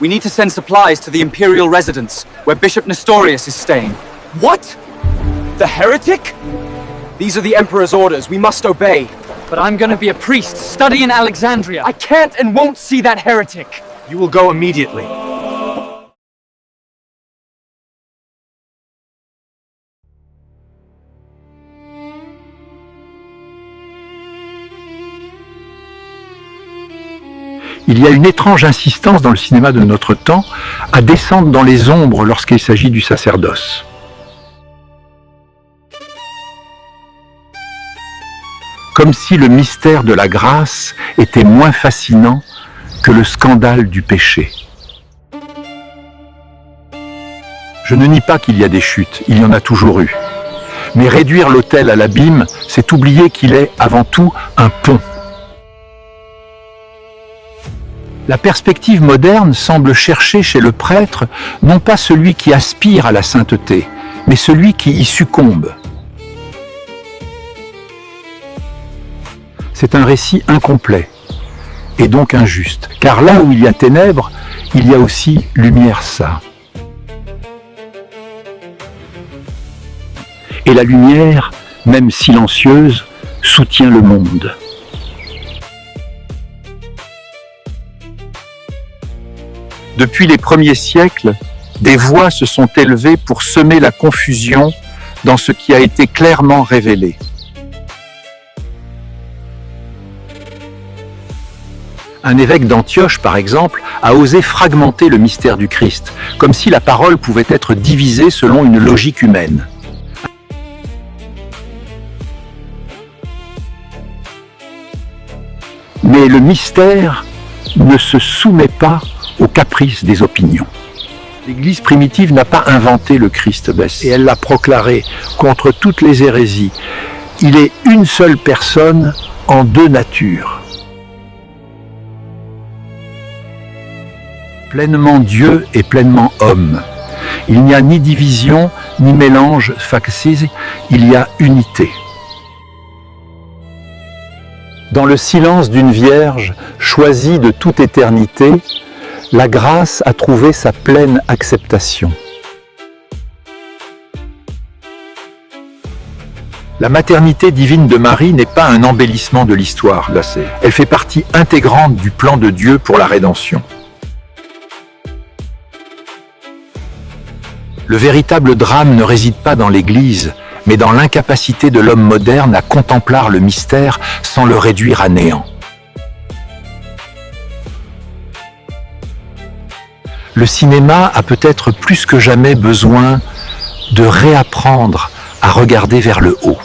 We need to send supplies to the Imperial residence, where Bishop Nestorius is staying. What? The heretic? These are the Emperor's orders. We must obey. But I'm gonna be a priest, study in Alexandria. I can't and won't see that heretic. You will go immediately. Il y a une étrange insistance dans le cinéma de notre temps à descendre dans les ombres lorsqu'il s'agit du sacerdoce. Comme si le mystère de la grâce était moins fascinant que le scandale du péché. Je ne nie pas qu'il y a des chutes, il y en a toujours eu. Mais réduire l'autel à l'abîme, c'est oublier qu'il est avant tout un pont. La perspective moderne semble chercher chez le prêtre non pas celui qui aspire à la sainteté, mais celui qui y succombe. C'est un récit incomplet, et donc injuste, car là où il y a ténèbres, il y a aussi lumière ça. Et la lumière, même silencieuse, soutient le monde. Depuis les premiers siècles, des voix se sont élevées pour semer la confusion dans ce qui a été clairement révélé. Un évêque d'Antioche, par exemple, a osé fragmenter le mystère du Christ, comme si la parole pouvait être divisée selon une logique humaine. Mais le mystère ne se soumet pas aux caprices des opinions. L'Église primitive n'a pas inventé le Christ et elle l'a proclamé contre toutes les hérésies. Il est une seule personne en deux natures. Pleinement Dieu et pleinement homme. Il n'y a ni division, ni mélange faxis, il y a unité. Dans le silence d'une vierge choisie de toute éternité, la grâce a trouvé sa pleine acceptation. La maternité divine de Marie n'est pas un embellissement de l'histoire. Elle fait partie intégrante du plan de Dieu pour la rédemption. Le véritable drame ne réside pas dans l'Église, mais dans l'incapacité de l'homme moderne à contempler le mystère sans le réduire à néant. Le cinéma a peut-être plus que jamais besoin de réapprendre à regarder vers le haut.